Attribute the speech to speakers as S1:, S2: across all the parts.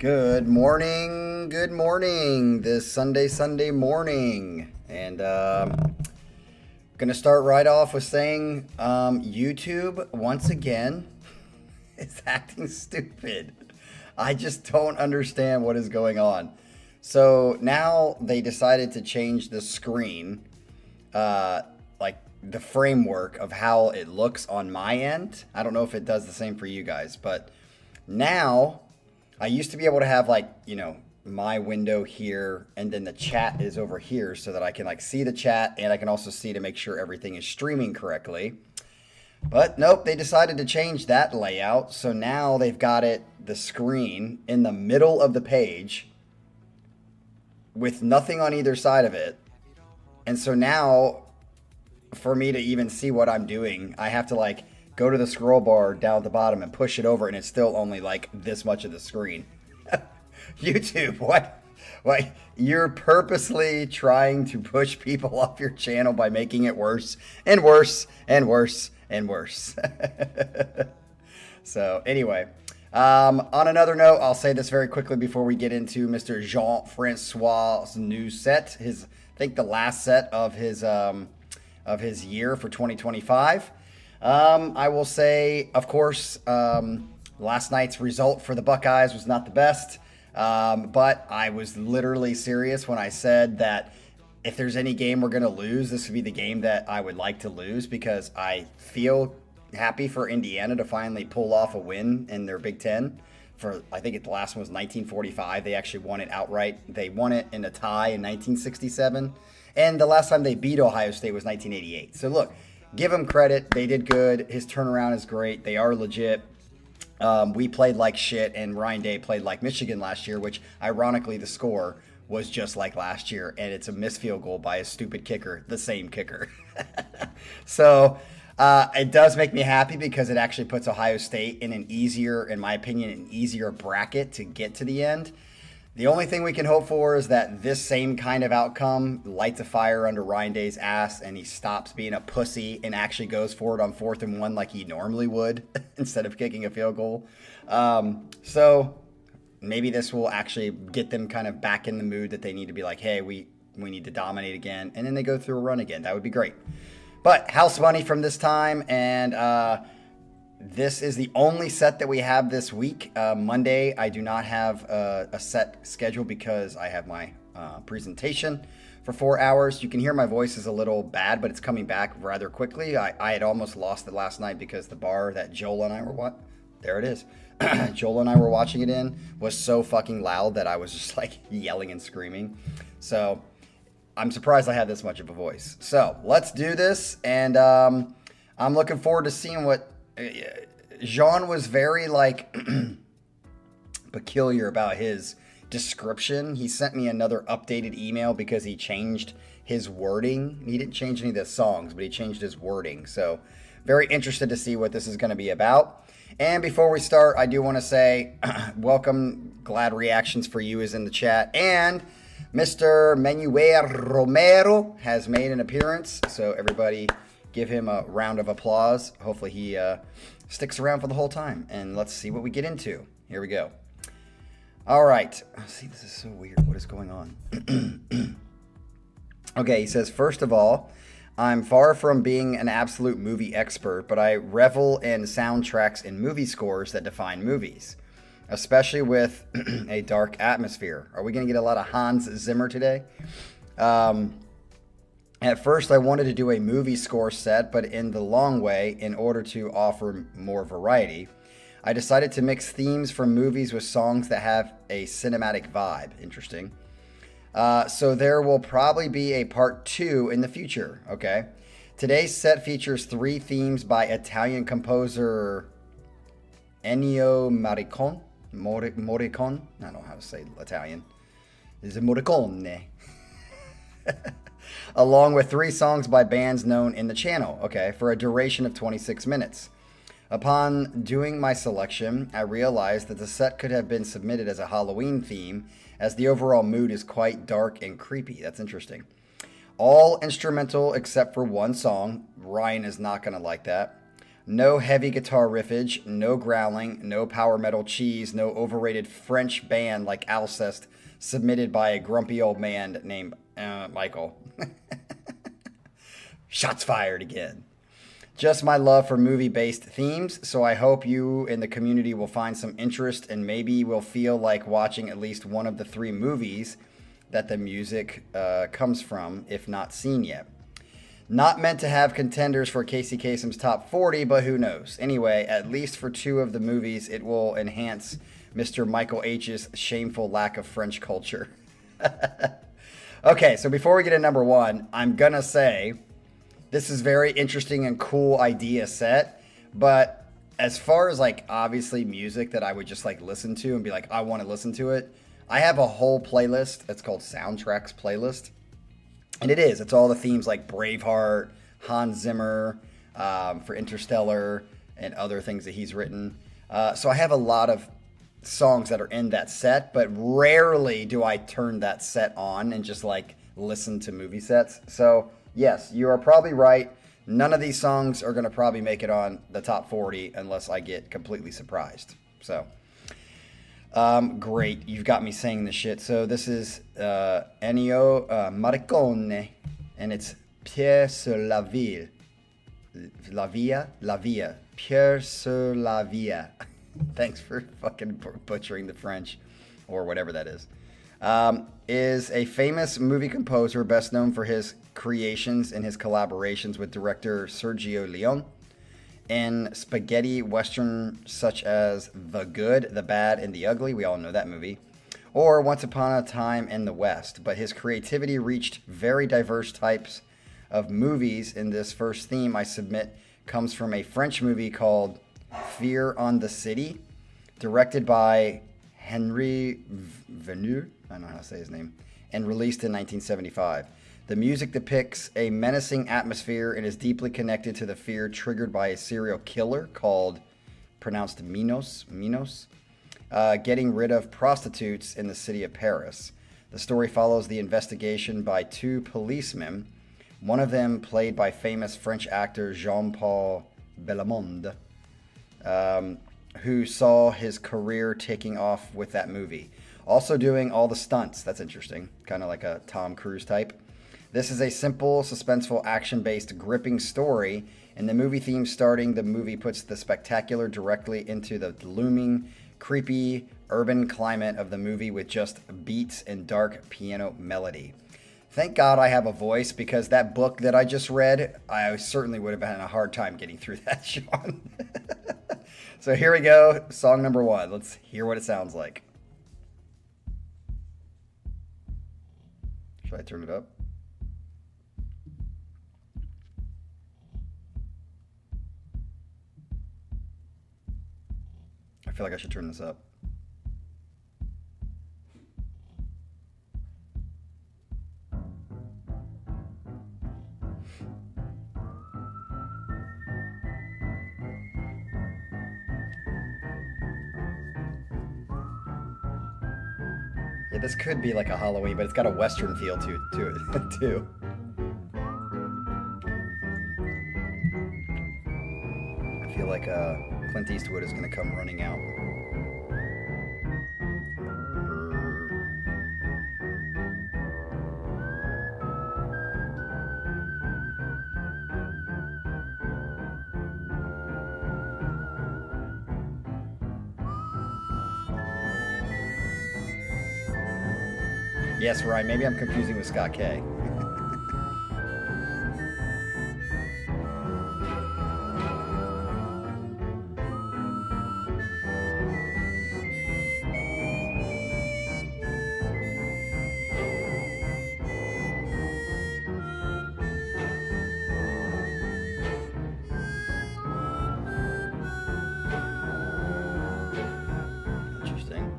S1: Good morning, this Sunday morning. And gonna start right off with saying YouTube, once again, is acting stupid. I just don't understand what is going on. So now they decided to change the screen, like the framework of how it looks on my end. I don't know if it does the same for you guys, but now I used to be able to have my window here and then the chat is over here so that I can see the chat and I can also see to make sure everything is streaming correctly. But nope, they decided to change that layout. So now they've got the screen in the middle of the page with nothing on either side of it. And so now for me to even see what I'm doing, I have to go to the scroll bar down at the bottom and push it over, and it's still only this much of the screen. YouTube, what? You're purposely trying to push people off your channel by making it worse and worse and worse and worse. So anyway, on another note, I'll say this very quickly before we get into Mr. Jean-Francois' new set. I think the last set of his year for 2025. I will say, of course, last night's result for the Buckeyes was not the best, but I was literally serious when I said that if there's any game we're going to lose, this would be the game that I would like to lose, because I feel happy for Indiana to finally pull off a win in their Big Ten. I think the last one was 1945. They actually won it outright. They won it in a tie in 1967, and the last time they beat Ohio State was 1988. So look, give them credit. They did good. His turnaround is great. They are legit. We played like shit, and Ryan Day played like Michigan last year, which ironically the score was just like last year, and it's a missed field goal by a stupid kicker, the same kicker. So it does make me happy because it actually puts Ohio State in in my opinion, an easier bracket to get to the end. The only thing we can hope for is that this same kind of outcome lights a fire under Ryan Day's ass and he stops being a pussy and actually goes for it on 4th and 1 like he normally would instead of kicking a field goal. So maybe this will actually get them kind of back in the mood that they need to be like, hey, we need to dominate again. And then they go through a run again. That would be great. But house money from this time, and this is the only set that we have this week. Monday, I do not have a set schedule because I have my presentation for 4 hours. You can hear my voice is a little bad, but it's coming back rather quickly. I had almost lost it last night because the bar that Joel and I were there it is. Joel and I were watching it in was so fucking loud that I was just yelling and screaming. So I'm surprised I had this much of a voice. So let's do this, and I'm looking forward to seeing what. Jean was very peculiar about his description. He sent me another updated email because he changed his wording. He didn't change any of the songs, but he changed his wording. So very interested to see what this is going to be about. And before we start, I do want to say welcome. Glad Reactions for You is in the chat, and Mr. Manuel Romero has made an appearance. So everybody give him a round of applause. Hopefully he sticks around for the whole time. And let's see what we get into. Here we go. All right. See, this is so weird. What is going on? Okay, he says, first of all, I'm far from being an absolute movie expert, but I revel in soundtracks and movie scores that define movies, especially with a dark atmosphere. Are we going to get a lot of Hans Zimmer today? At first, I wanted to do a movie score set, but in the long way, in order to offer more variety, I decided to mix themes from movies with songs that have a cinematic vibe. Interesting. So there will probably be a part 2 in the future. Okay. Today's set features 3 themes by Italian composer Ennio Morricone. Morricone? I don't know how to say Italian. Is it Morricone? Along with 3 songs by bands known in the channel, okay, for a duration of 26 minutes. Upon doing my selection, I realized that the set could have been submitted as a Halloween theme, as the overall mood is quite dark and creepy. That's interesting. All instrumental except for one song. Ryan is not going to like that. No heavy guitar riffage, no growling, no power metal cheese, no overrated French band like Alcest submitted by a grumpy old man named Michael. Shots fired again. Just my love for movie based themes, so I hope you in the community will find some interest and maybe will feel like watching at least one of the three movies that the music comes from, if not seen yet. Not meant to have contenders for Casey Kasem's top 40, but who knows? Anyway, at least for two of the movies, it will enhance Mr. Michael H's shameful lack of French culture. Okay, so before we get to number one, I'm going to say this is very interesting and cool idea set, but as far as like obviously music that I would just like listen to and be like, I want to listen to it, I have a whole playlist. It's called Soundtracks Playlist. And it's all the themes like Braveheart, Hans Zimmer, for Interstellar, and other things that he's written. So I have a lot of songs that are in that set, but rarely do I turn that set on and just like listen to movie sets. So yes, you are probably right. None of these songs are going to probably make it on the top 40 unless I get completely surprised. So great. You've got me saying this shit. So this is Ennio Morricone, and it's Pierre sur la ville. La Via? La Via. Pierre sur la Via. Thanks for fucking butchering the French, or whatever that is a famous movie composer best known for his creations and his collaborations with director Sergio Leone in spaghetti western such as The Good, The Bad, and The Ugly. We all know that movie. Or Once Upon a Time in the West. But his creativity reached very diverse types of movies. In this first theme I submit comes from a French movie called Fear on the City, directed by Henri Verneuil, I don't know how to say his name, and released in 1975. The music depicts a menacing atmosphere and is deeply connected to the fear triggered by a serial killer called, pronounced Minos, getting rid of prostitutes in the city of Paris. The story follows the investigation by two policemen, one of them played by famous French actor Jean-Paul Belmondo, who saw his career taking off with that movie. Also doing all the stunts. That's interesting. Kind of like a Tom Cruise type. This is a simple, suspenseful, action-based, gripping story, and the movie theme starting the movie puts the spectacular directly into the looming, creepy, urban climate of the movie with just beats and dark piano melody. Thank God I have a voice, because that book that I just read, I certainly would have had a hard time getting through that, Sean. So here we go, song number one. Let's hear what it sounds like. Should I turn it up? I feel like I should turn this up. Yeah, this could be like a Halloween, but it's got a Western feel to it too. I feel like Clint Eastwood is going to come running out. Yes, Ryan, maybe I'm confusing with Scott K. Interesting.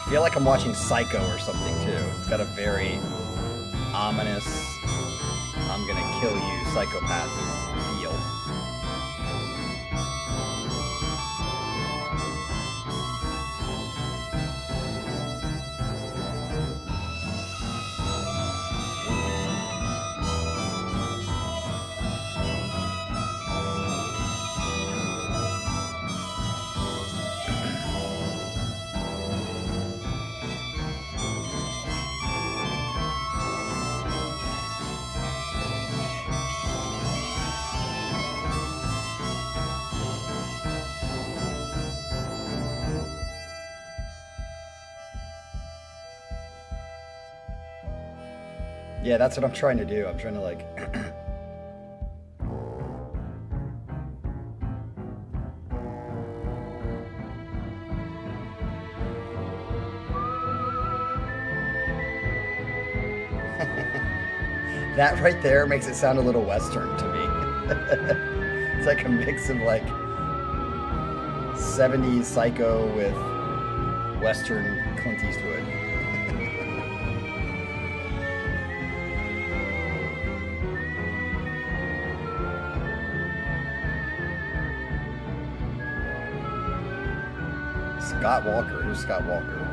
S1: feel like I'm watching Psycho or something too. It's got a very ominous, I'm gonna kill you psychopath feel. Yeah, that's what I'm trying to do. I'm trying to like that right there makes it sound a little Western to me. It's like a mix of like 70s Psycho with Western Clint Eastwood. Scott Walker. Who's Scott Walker?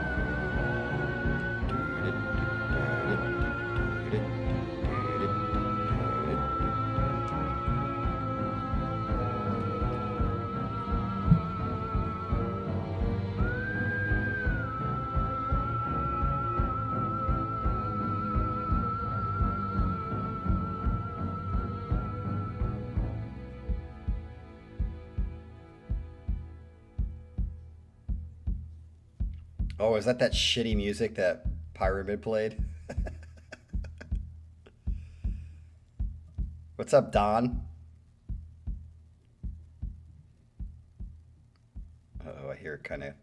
S1: Oh, is that shitty music that Pyramid played? What's up, Don? Oh, I hear it kind of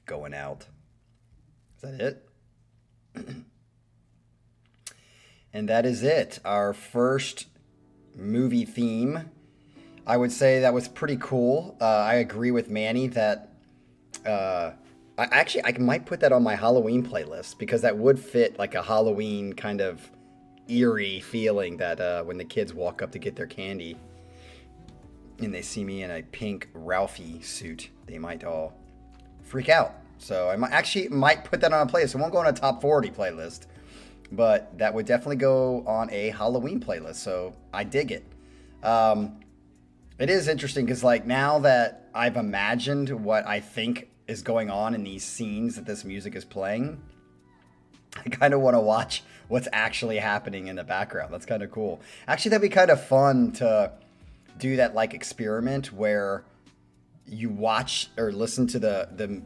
S1: going out. Is that it? And that is it. Our first movie theme. I would say that was pretty cool. I agree with Manny that I might put that on my Halloween playlist because that would fit like a Halloween kind of eerie feeling that when the kids walk up to get their candy and they see me in a pink Ralphie suit, they might all freak out. So I might put that on a playlist. It won't go on a top 40 playlist, but that would definitely go on a Halloween playlist. So I dig it. It is interesting because like now that I've imagined what I think is going on in these scenes that this music is playing, I kind of want to watch what's actually happening in the background. That's kind of cool. Actually, that'd be kind of fun to do that like experiment where you watch or listen to the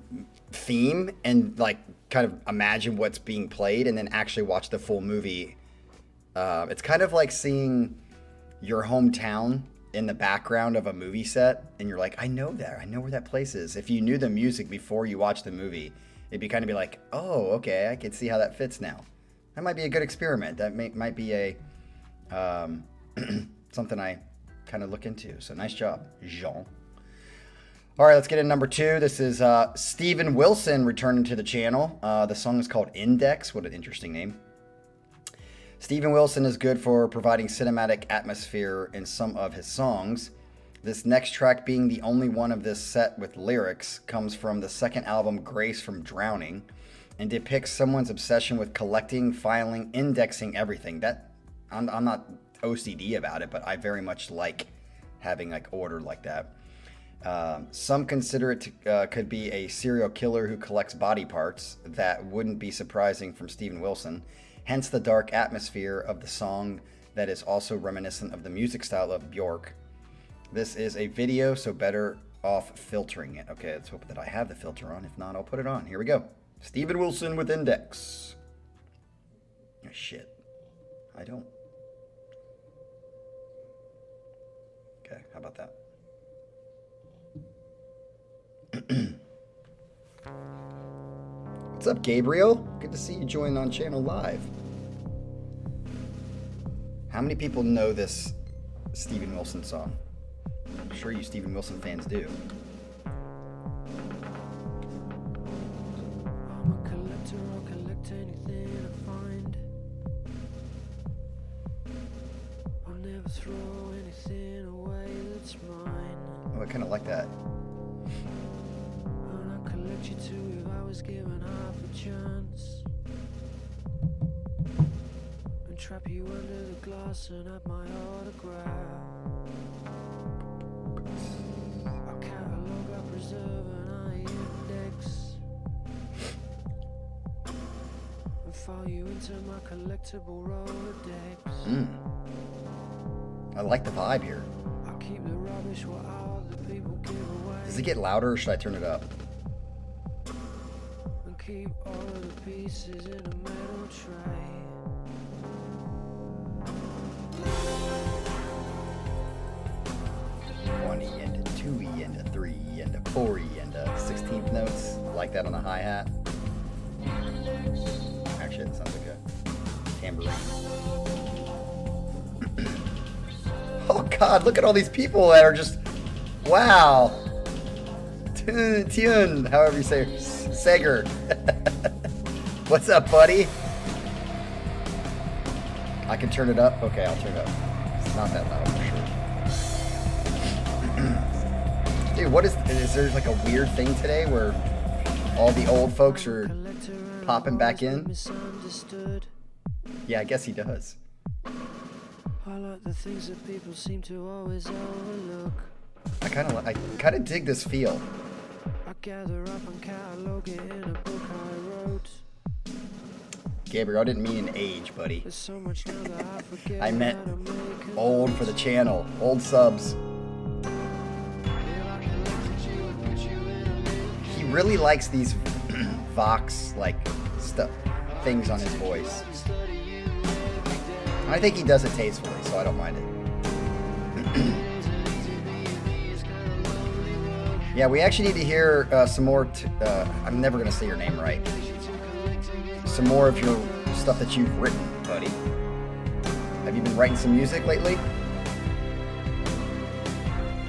S1: theme and like kind of imagine what's being played and then actually watch the full movie. It's kind of like seeing your hometown in the background of a movie set and you're like, I know where that place is. If you knew the music before you watched the movie, it'd be kind of be like, oh, okay, I can see how that fits now. That might be a good experiment. That might be a something I kind of look into. So nice job, Jean. All right, let's get in number 2. This is Steven Wilson returning to the channel. The song is called Index. What an interesting name. Steven Wilson is good for providing cinematic atmosphere in some of his songs. This next track, being the only one of this set with lyrics, comes from the second album, Grace from Drowning, and depicts someone's obsession with collecting, filing, indexing everything. That I'm not OCD about it, but I very much like having like order like that. Some consider it could be a serial killer who collects body parts. That wouldn't be surprising from Steven Wilson. Hence the dark atmosphere of the song that is also reminiscent of the music style of Bjork. This is a video, so better off filtering it. Okay, let's hope that I have the filter on. If not, I'll put it on. Here we go. Steven Wilson with Index. Oh, shit. I don't. Okay, how about that? What's up, Gabriel? Good to see you join on channel live. How many people know this Steven Wilson song? I'm sure you Steven Wilson fans do. Oh, I kind of like that.
S2: Trap you under the glass and have my autograph. I'll catalog, I preserve, and I index. And file you into my collectible Rolodex.
S1: I like the vibe here.
S2: I'll keep the rubbish what all the people give away.
S1: Does it get louder or should I turn it up?
S2: And keep all of the pieces in a metal tray.
S1: 1E into 2E into 3E into 4E into 16th notes. Like that on the hi-hat. Actually, that sounds like a tambourine. Oh God, look at all these people that are just, wow. Tune, however you say it. Sager. What's up, buddy? I can turn it up? Okay, I'll turn it up. It's not that loud for sure. Dude, what is there like a weird thing today where all the old folks are popping back in? Yeah, I guess he does.
S2: I like the things that people seem to always overlook.
S1: I kind of dig this feel.
S2: I gather up and catalog it in a book I wrote.
S1: Gabriel, I didn't mean an age, buddy.
S2: There's so much now that I forget.
S1: I meant old for the channel, old subs. He really likes these Vox like stuff things on his voice. I think he does it tastefully, so I don't mind it. Yeah, we actually need to hear some more. I'm never gonna say your name right. Some more of your stuff that you've written, buddy. Have you been writing some music lately?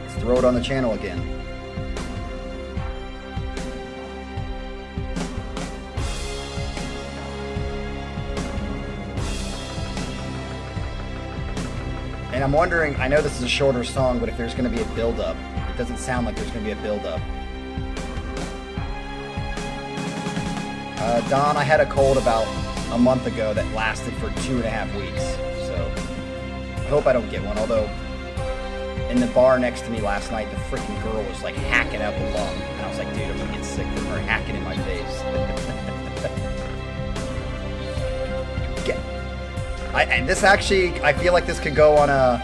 S1: Let's throw it on the channel again. And I'm wondering, I know this is a shorter song, but if there's going to be a build-up. It doesn't sound like there's going to be a build-up. Don, I had a cold about a month ago that lasted for 2.5 weeks. So I hope I don't get one. Although in the bar next to me last night, the freaking girl was like hacking up a lung. And I was like, dude, I'm going to get sick from her hacking in my face. And this actually, I feel like this could go on a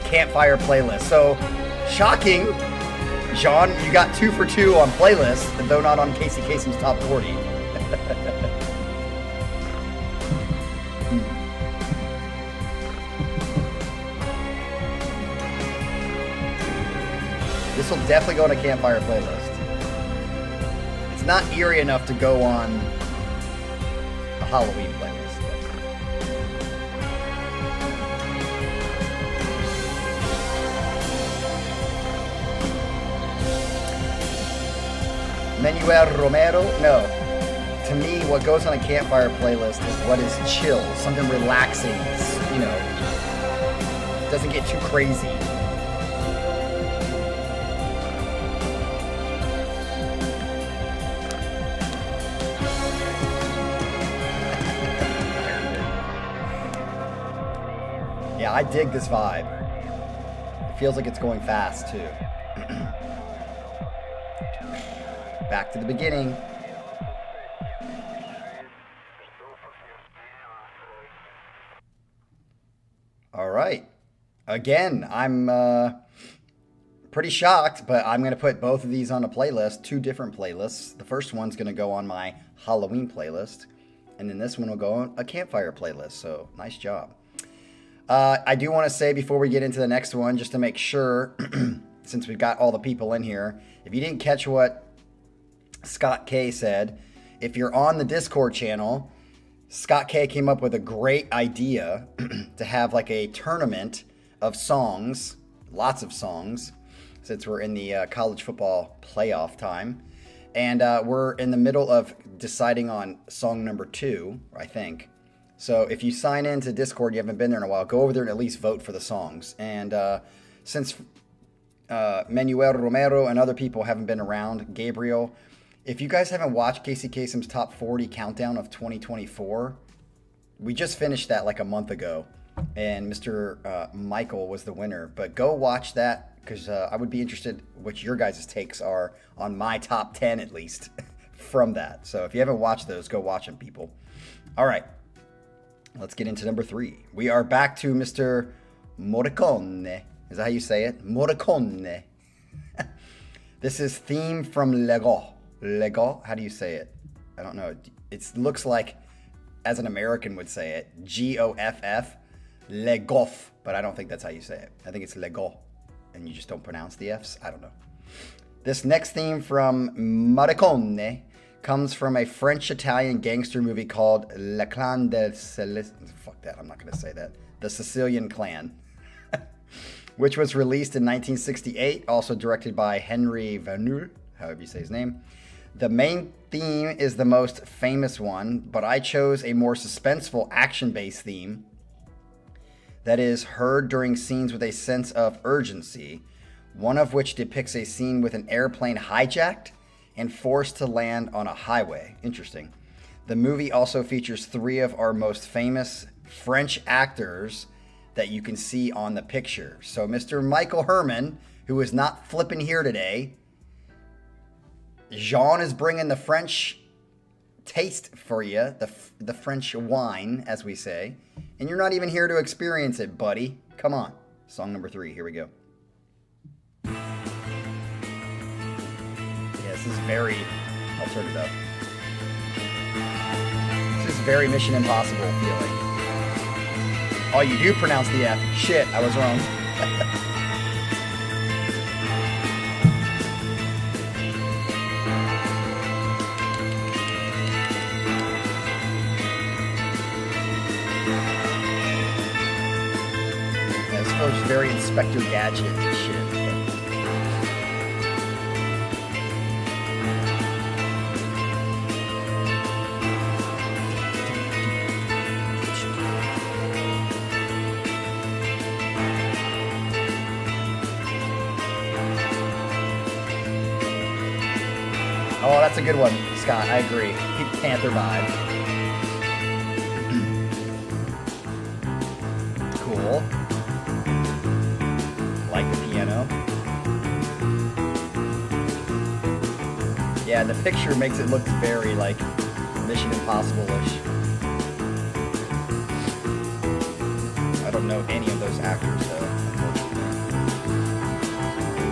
S1: campfire playlist. So, shocking, John, you got 2 for 2 on playlist, though not on Casey Kasem's top 40. This will definitely go on a campfire playlist. It's not eerie enough to go on a Halloween playlist. Manuel Romero? No. To me, what goes on a campfire playlist is what is chill, something relaxing, you know, doesn't get too crazy. Yeah, I dig this vibe. It feels like it's going fast, too. Back to the beginning. All right. Again, I'm pretty shocked, but I'm going to put both of these on a playlist, 2 different playlists. The first one's going to go on my Halloween playlist, and then this one will go on a campfire playlist, so nice job. I do want to say before we get into the next one, just to make sure, since we've got all the people in here, if you didn't catch what Scott K said, if you're on the Discord channel, Scott K came up with a great idea to have like a tournament of songs, lots of songs, since we're in the college football playoff time. And we're in the middle of deciding on song number 2, I think. So if you sign into Discord, you haven't been there in a while, go over there and at least vote for the songs. And since Manuel Romero and other people haven't been around, Gabriel, if you guys haven't watched Casey Kasem's Top 40 Countdown of 2024, we just finished that like a month ago. And Mr. Michael was the winner. But go watch that, because I would be interested what your guys' takes are on my top 10 at least from that. So if you haven't watched those, go watch them, people. All right. Let's get into number 3. We are back to Mr. Morricone. Is that how you say it? Morricone. This is theme from Lego. Lego? How do you say it? I don't know. It looks like, as an American would say it, Goff. Legoff. But I don't think that's how you say it. I think it's Lego. And you just don't pronounce the F's? I don't know. This next theme from Morricone comes from a French-Italian gangster movie called Le Clan de Fuck that, I'm not going to say that. The Sicilian Clan. Which was released in 1968, also directed by Henry Verneuil, however you say his name. The main theme is the most famous one, but I chose a more suspenseful action-based theme that is heard during scenes with a sense of urgency, one of which depicts a scene with an airplane hijacked and forced to land on a highway. Interesting. The movie also features 3 of our most famous French actors that you can see on the picture. So Mr. Michael Herman, who is not flipping here today, Jean is bringing the French taste for you, the French wine, as we say, and you're not even here to experience it, buddy. Come on. Song number 3, here we go. Yeah, this is very, I'll turn it up. This is very Mission Impossible feeling. Oh, you do pronounce the F. Shit, I was wrong. Yeah, this feels very Inspector Gadget and shit. Oh, that's a good one, Scott. I agree. Pink Panther vibe. Cool. Like the piano. Yeah, the picture makes it look very, like, Mission Impossible-ish. I don't know any of those actors, though, unfortunately.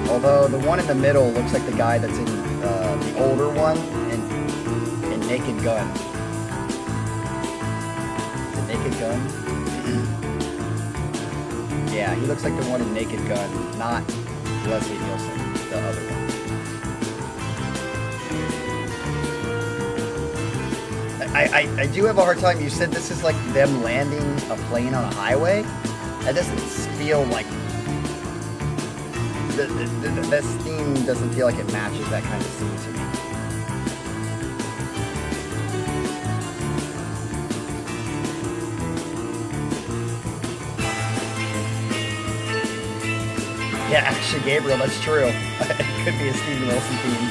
S1: Although the one in the middle looks like the guy that's in the older one in Naked Gun. The Naked Gun? Yeah, he looks like the one in Naked Gun, not Leslie Nielsen, the other one. I do have a hard time. You said this is like them landing a plane on a highway? That doesn't feel like... This theme doesn't feel like it matches that kind of scene to me. Yeah, actually, Gabriel, that's true. It could be a Steven Wilson theme.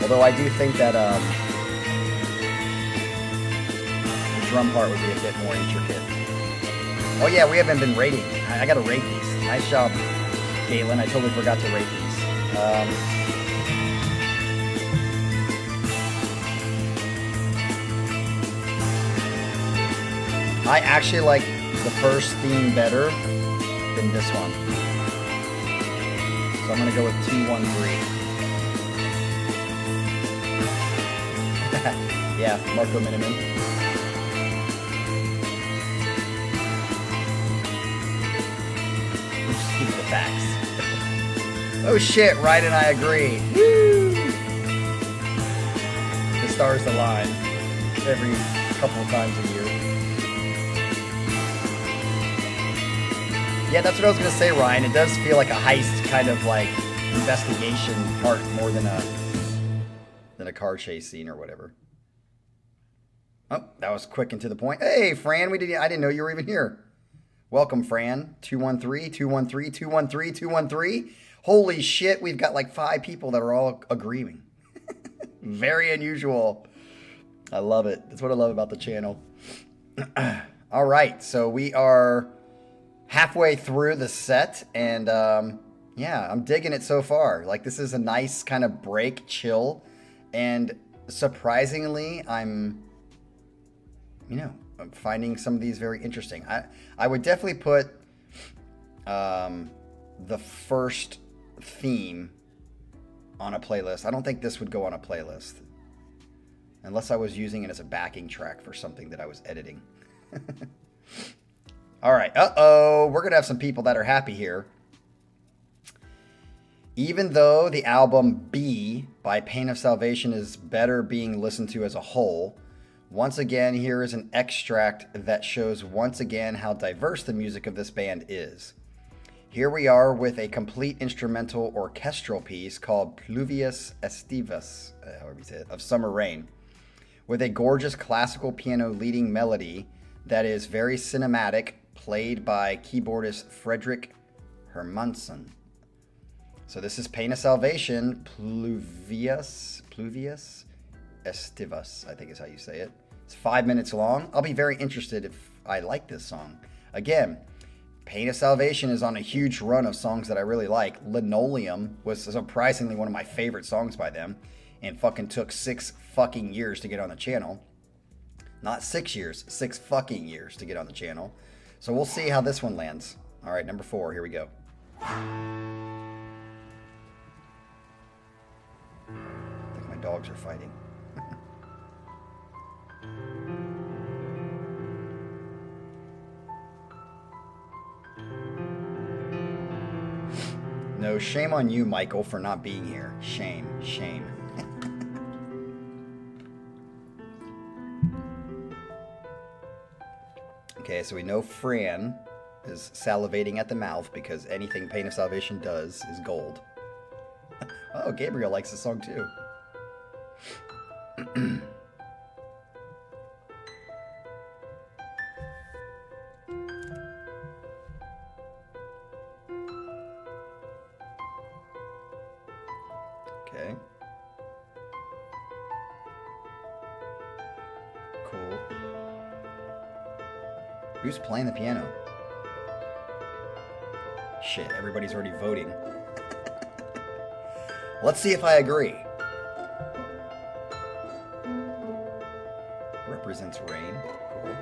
S1: Although I do think that the drum part would be a bit more intricate. Oh yeah, we haven't been rating. I gotta rate these. Nice job, Galen. I totally forgot to rate these. I actually like the first theme better than this one. So I'm gonna go with 213. Yeah, Marco Miniman. Give me the facts. Oh shit, Ryan and I agree. Woo! The stars align every couple of times a year. Yeah, that's what I was gonna say, Ryan. It does feel like a heist, kind of like investigation part more than a car chase scene or whatever. Oh, that was quick and to the point. Hey, Fran, I didn't know you were even here. Welcome, Fran. 213, 213, 213, 213. Holy shit, we've got like 5 people that are all agreeing. Very unusual. I love it. That's what I love about the channel. All right, so we are halfway through the set, and yeah, I'm digging it so far. Like, this is a nice kind of break, chill, and surprisingly, I'm finding some of these very interesting. I would definitely put the first theme on a playlist. I don't think this would go on a playlist unless I was using it as a backing track for something that I was editing. All right. Uh-oh. We're going to have some people that are happy here. Even though the album B by Pain of Salvation is better being listened to as a whole, once again, here is an extract that shows once again how diverse the music of this band is. Here we are with a complete instrumental orchestral piece called Pluvius Estivus, however you say it, of Summer Rain, with a gorgeous classical piano leading melody that is very cinematic, played by keyboardist Frederick Hermansson. So this is Pain of Salvation, Pluvius Estivus, I think is how you say it. It's 5 minutes long. I'll be very interested if I like this song. Again, Pain of Salvation is on a huge run of songs that I really like. Linoleum was surprisingly one of my favorite songs by them, and fucking took 6 fucking years to get on the channel. Not 6 years, 6 fucking years to get on the channel. So we'll see how this one lands. All right, number 4, here we go. I think my dogs are fighting. No, shame on you, Michael, for not being here. Shame, shame. Okay, so we know Fran is salivating at the mouth because anything Pain of Salvation does is gold. Oh, Gabriel likes the song too. Okay. Cool. Who's playing the piano? Shit, everybody's already voting. Let's see if I agree. Represents rain. Cool.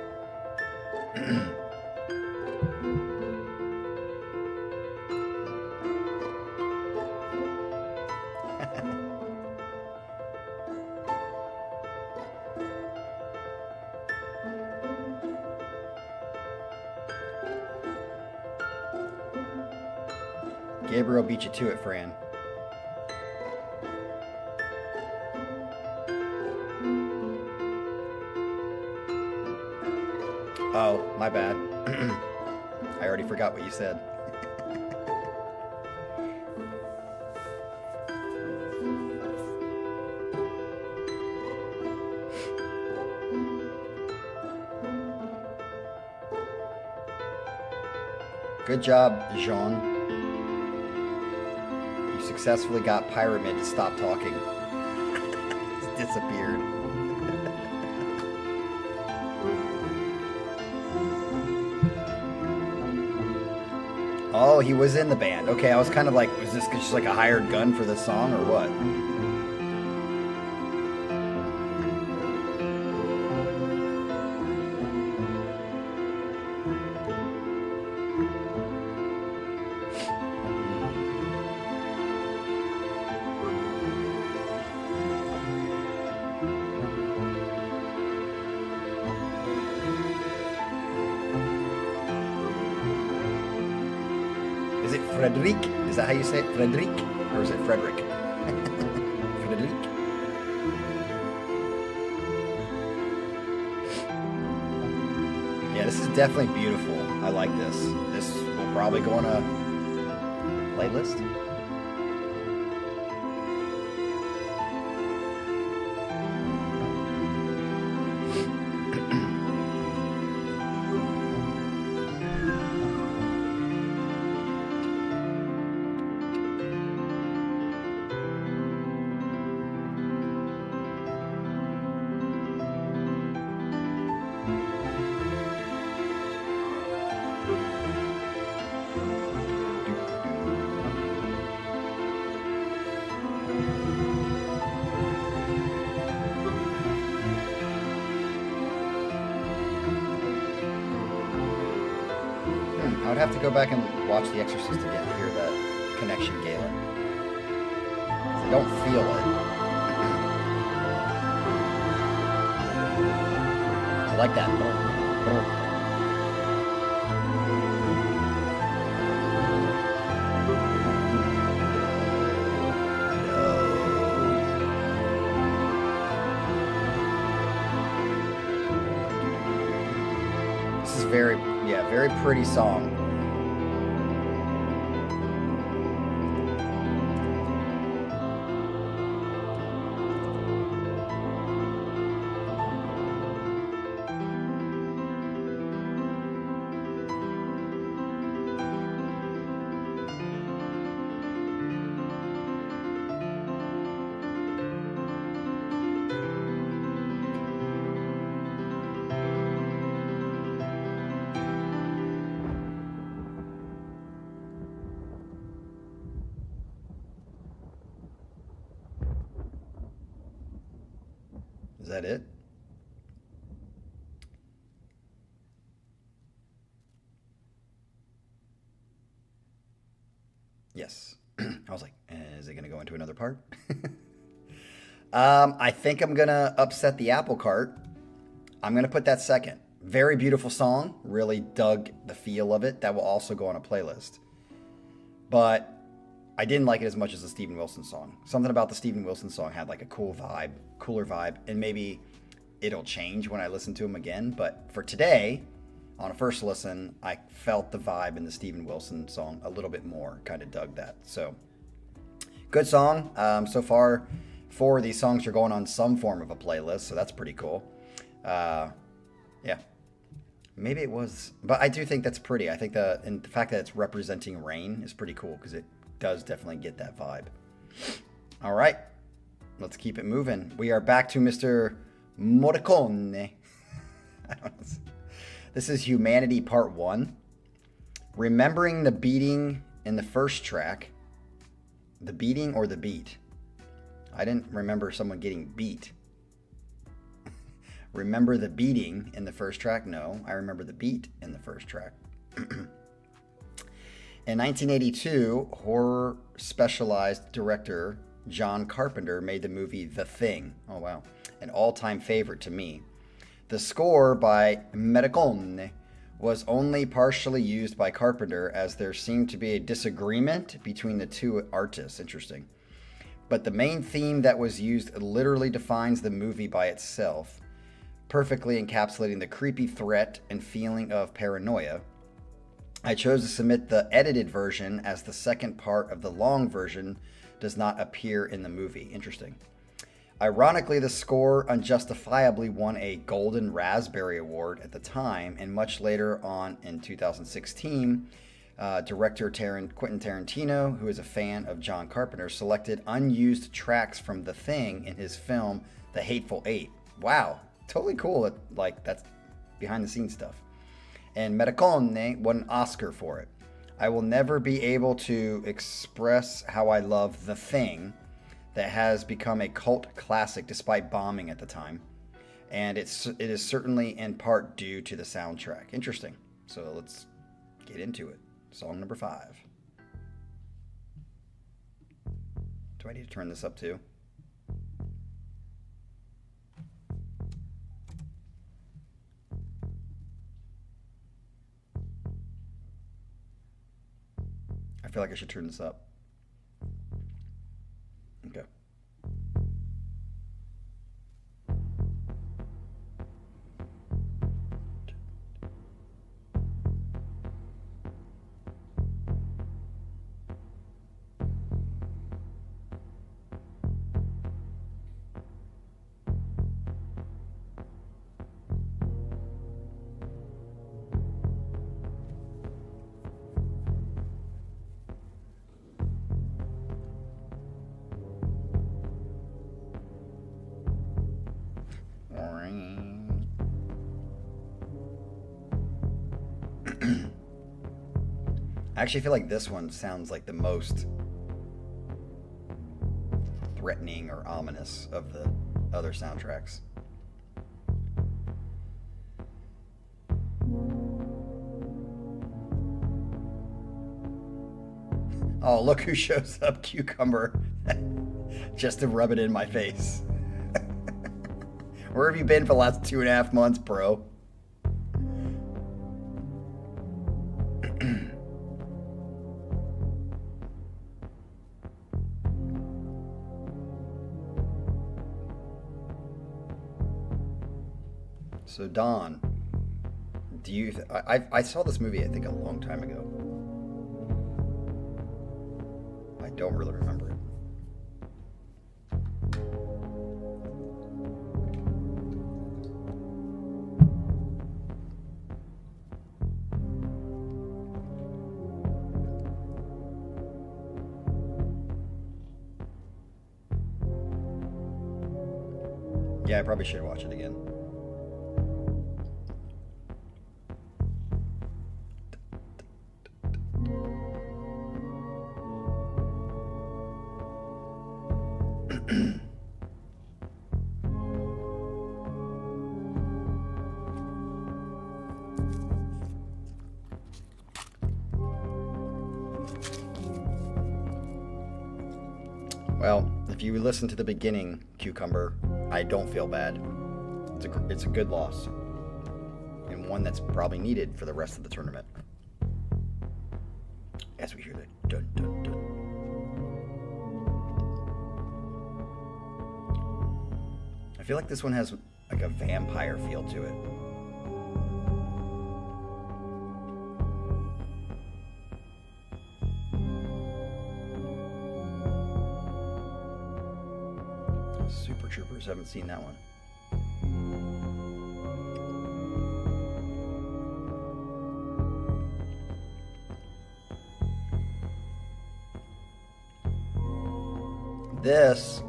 S1: Gabriel beat you to it, Fran. Oh, my bad. I already forgot what you said. Good job, Jean. You successfully got Pyramid to stop talking. He's disappeared. Oh, he was in the band. Okay, I was kind of like, was this just like a hired gun for this song or what? Is it Frederick? Is that how you say it? Frederick? Or is it Frederick? Frederick? Yeah, this is definitely beautiful. I like this. This will probably go on a playlist. would have to go back and watch The Exorcist again to hear that connection, Galen. I don't feel it. I like that. This is very pretty song. Is that it? Yes. I was like, is it going to go into another part? I think I'm going to upset the apple cart. I'm going to put that second. Very beautiful song. Really dug the feel of it. That will also go on a playlist. But I didn't like it as much as the Steven Wilson song. Something about the Steven Wilson song had like a cool vibe, cooler vibe, and maybe it'll change when I listen to him again. But for today, on a first listen, I felt the vibe in the Steven Wilson song a little bit more. Kind of dug that. So, good song. So far, 4 of these songs are going on some form of a playlist, so that's pretty cool. Yeah. Maybe it was, but I do think that's pretty. I think the fact that it's representing rain is pretty cool because it does definitely get that vibe. All right, let's keep it moving. We are back to Mr. Morricone. I don't know. This is Humanity Part 1. Remembering the beating in the first track. The beating or the beat? I didn't remember someone getting beat. Remember the beating in the first track? No, I remember the beat in the first track. In 1982, horror specialized director John Carpenter made the movie The Thing. Oh, wow. An all-time favorite to me. The score by Morricone was only partially used by Carpenter as there seemed to be a disagreement between the two artists. Interesting. But the main theme that was used literally defines the movie by itself, perfectly encapsulating the creepy threat and feeling of paranoia. I chose to submit the edited version as the second part of the long version does not appear in the movie. Interesting. Ironically, the score unjustifiably won a Golden Raspberry Award at the time, and much later on in 2016, director Quentin Tarantino, who is a fan of John Carpenter, selected unused tracks from The Thing in his film The Hateful Eight. Wow, totally cool. Like, that's behind the scenes stuff. And Morricone won an Oscar for it. I will never be able to express how I love The Thing, that has become a cult classic despite bombing at the time. And it is certainly in part due to the soundtrack. Interesting. So let's get into it. Song number 5. Do I need to turn this up too? I feel like I should turn this up. Okay. I actually feel like this one sounds like the most threatening or ominous of the other soundtracks. Oh, look who shows up, Cucumber. Just to rub it in my face. Where have you been for the last 2.5 months, bro? So Don, do you? I saw this movie I think a long time ago. I don't really remember it. Yeah, I probably should watch it again. Well, if you listen to the beginning, Cucumber, I don't feel bad. It's a good loss. And one that's probably needed for the rest of the tournament. As we hear the dun dun dun. I feel like this one has like a vampire feel to it. Super Troopers, haven't seen that one. This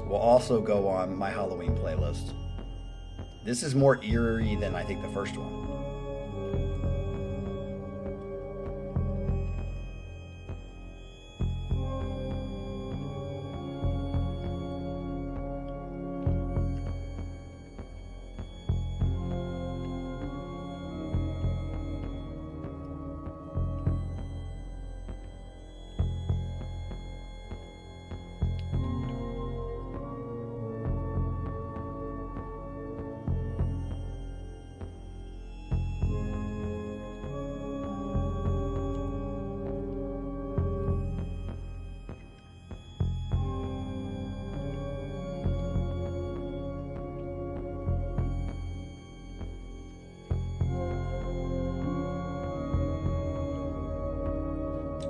S1: will also go on my Halloween playlist. This is more eerie than I think the first one.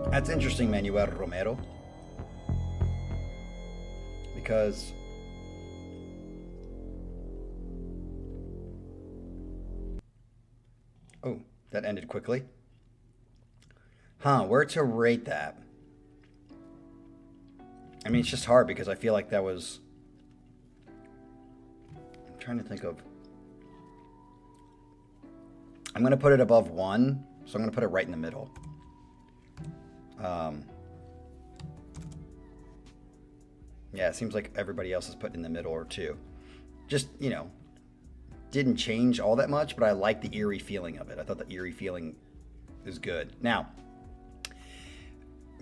S1: That's interesting, Manuel Romero, because oh, that ended quickly. Where to rate that? I mean, it's just hard because I feel like that was, I'm trying to think of, I'm going to put it above 1, so I'm going to put it right in the middle. Yeah, it seems like everybody else is put in the middle or 2. Just, didn't change all that much, but I like the eerie feeling of it. I thought the eerie feeling is good. Now,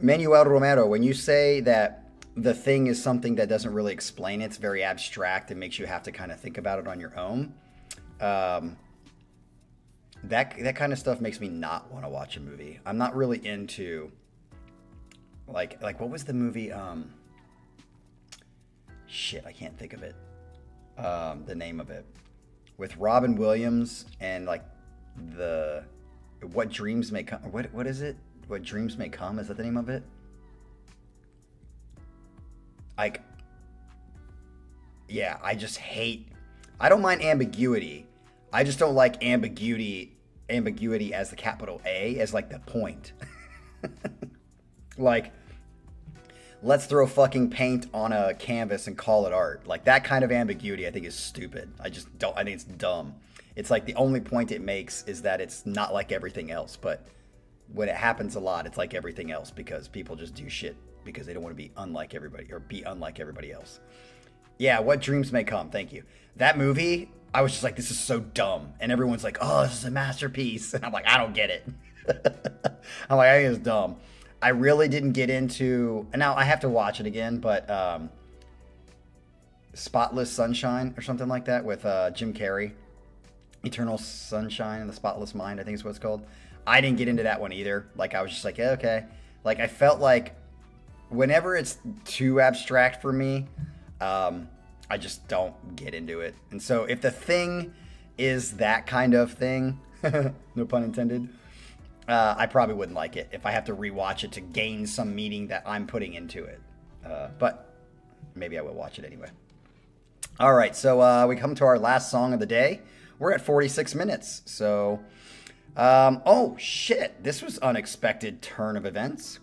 S1: Manuel Romero, when you say that the thing is something that doesn't really explain it, it's very abstract and makes you have to kind of think about it on your own, that kind of stuff makes me not want to watch a movie. I'm not really into... Like what was the movie? Shit, I can't think of it. The name of it, with Robin Williams and like What Dreams May Come. What is it? What Dreams May Come? Is that the name of it? Like, yeah, I just hate. I don't mind ambiguity. I just don't like ambiguity as the capital A, as like the point. Like, let's throw fucking paint on a canvas and call it art. Like, that kind of ambiguity I think is stupid. I think it's dumb. It's like the only point it makes is that it's not like everything else. But when it happens a lot, it's like everything else because people just do shit because they don't want to be unlike everybody or be unlike everybody else. Yeah, What Dreams May Come. Thank you. That movie, I was just like, this is so dumb. And everyone's like, oh, this is a masterpiece. And I'm like, I don't get it. I'm like, I think it's dumb. I really didn't get into, and now I have to watch it again, but Spotless Sunshine or something like that with Jim Carrey. Eternal Sunshine and the Spotless Mind, I think is what it's called. I didn't get into that one either. Like, I was just like, yeah, okay. Like, I felt like whenever it's too abstract for me, I just don't get into it. And so if The Thing is that kind of thing, no pun intended, I probably wouldn't like it if I have to rewatch it to gain some meaning that I'm putting into it. But maybe I will watch it anyway. All right, so we come to our last song of the day. We're at 46 minutes. So, oh shit, this was unexpected turn of events.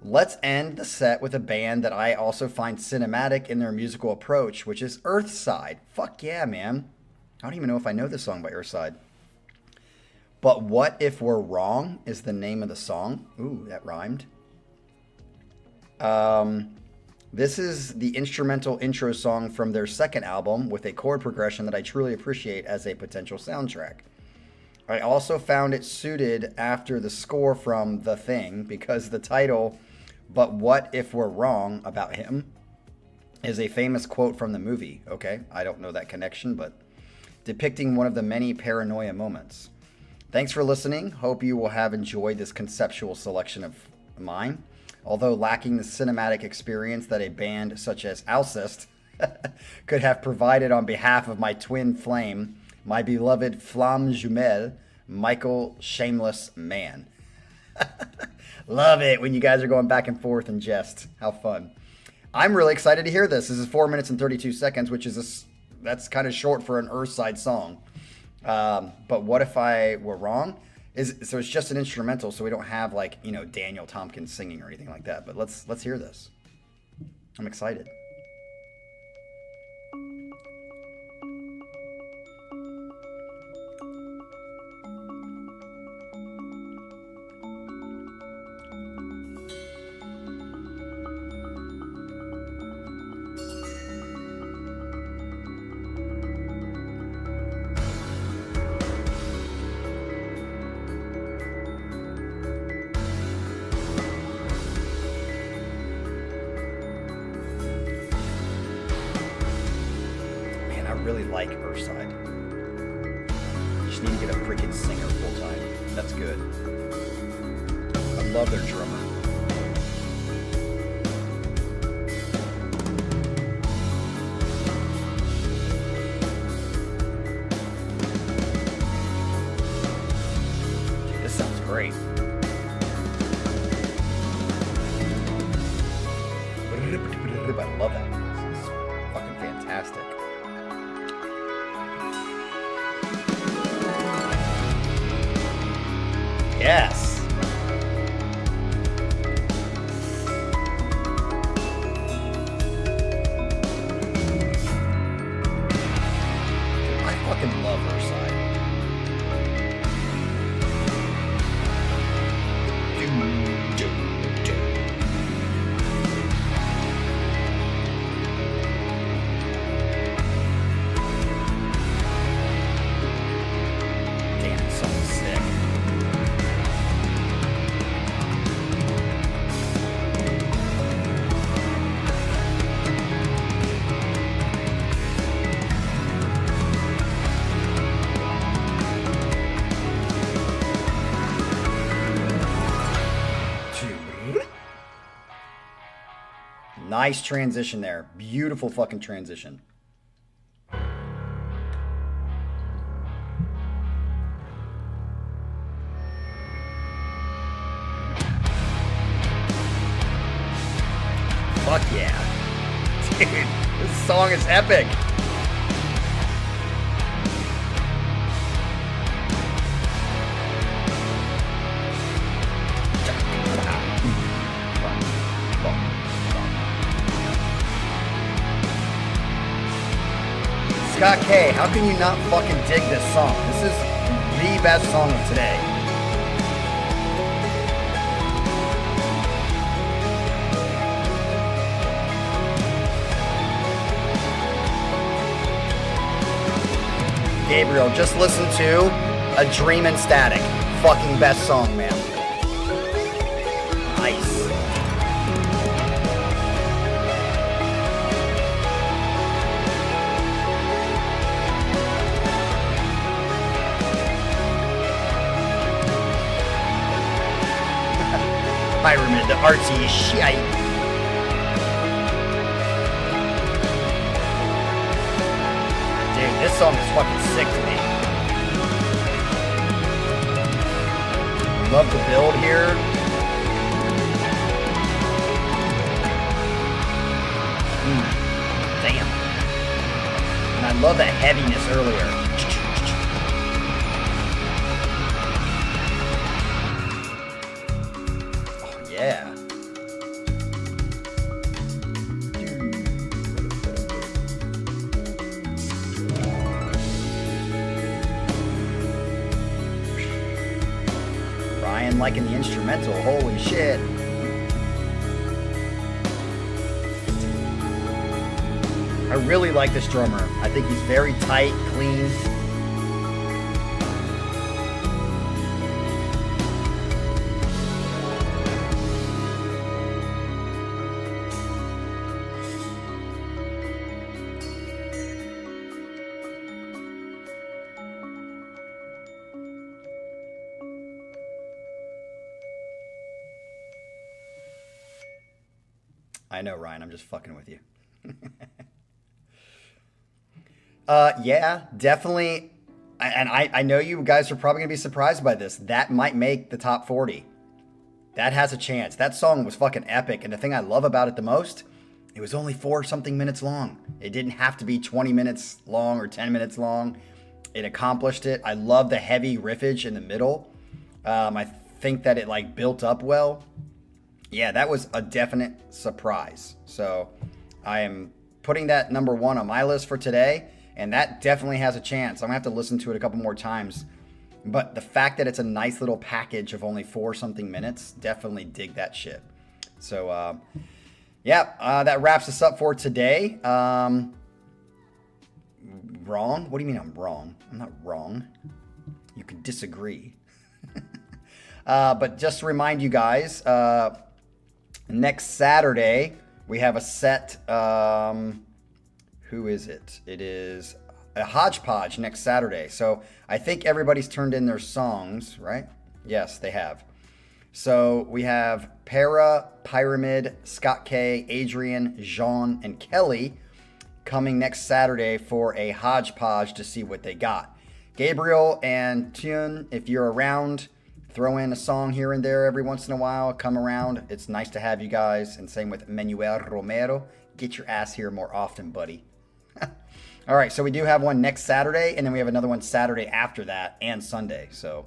S1: Let's end the set with a band that I also find cinematic in their musical approach, which is Earthside. Fuck yeah, man. I don't even know if I know this song by Earthside. But What If We're Wrong is the name of the song. Ooh, that rhymed. This is the instrumental intro song from their second album with a chord progression that I truly appreciate as a potential soundtrack. I also found it suited after the score from The Thing because the title, But What If We're Wrong About Him, is a famous quote from the movie. Okay, I don't know that connection, but depicting one of the many paranoia moments. Thanks for listening. Hope you will have enjoyed this conceptual selection of mine. Although lacking the cinematic experience that a band such as Alcest could have provided on behalf of my twin flame, my beloved flamme jumelle, Michael Shameless Man. Love it when you guys are going back and forth in jest. How fun. I'm really excited to hear this. This is 4 minutes and 32 seconds, which is that's kind of short for an Earthside song. But What If I Were Wrong? So it's just an instrumental, so we don't have like, you know, Daniel Tompkins singing or anything like that. But let's hear this. I'm excited. Really like Earthside. Just need to get a freaking singer full time. That's good. I love their drummer. Dude, this sounds great. I love that. This is fucking fantastic. Yes. I fucking love Earthside. Damn, this song is sick. Nice transition there. Beautiful fucking transition. Fuck yeah. Dude, this song is epic. Scott K, how can you not fucking dig this song? This is the best song of today. Gabriel, just listen to A Dream in Static. Fucking best song, man. Pyramid, the artsy shite. Dude, this song is fucking sick to me. Love the build here. Damn. And I love that heaviness earlier. Oh, yeah. Ryan liking the instrumental. Holy shit. I really like this drummer. I think he's very tight, clean. I know, Ryan, I'm just fucking with you. Yeah, definitely. And I know you guys are probably going to be surprised by this. That might make the top 40. That has a chance. That song was fucking epic. And the thing I love about it the most, it was only 4-something minutes long. It didn't have to be 20 minutes long or 10 minutes long. It accomplished it. I love the heavy riffage in the middle. I think that it like built up well. Yeah, that was a definite surprise. So I am putting that number 1 on my list for today. And that definitely has a chance. I'm going to have to listen to it a couple more times. But the fact that it's a nice little package of only 4-something minutes, definitely dig that shit. So, that wraps us up for today. Wrong? What do you mean I'm wrong? I'm not wrong. You can disagree. But just to remind you guys, next Saturday, we have a set... who is it? It is a hodgepodge next Saturday. So I think everybody's turned in their songs, right? Yes, they have. So we have Para, Pyramid, Scott K, Adrian, Jean, and Kelly coming next Saturday for a hodgepodge to see what they got. Gabriel and Tune, if you're around, throw in a song here and there every once in a while. Come around. It's nice to have you guys. And same with Manuel Romero. Get your ass here more often, buddy. All right, so we do have one next Saturday, and then we have another one Saturday after that and Sunday. So,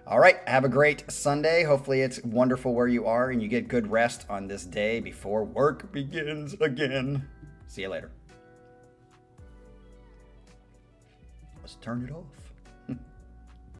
S1: all right, have a great Sunday. Hopefully it's wonderful where you are and you get good rest on this day before work begins again. See you later. Let's turn it off.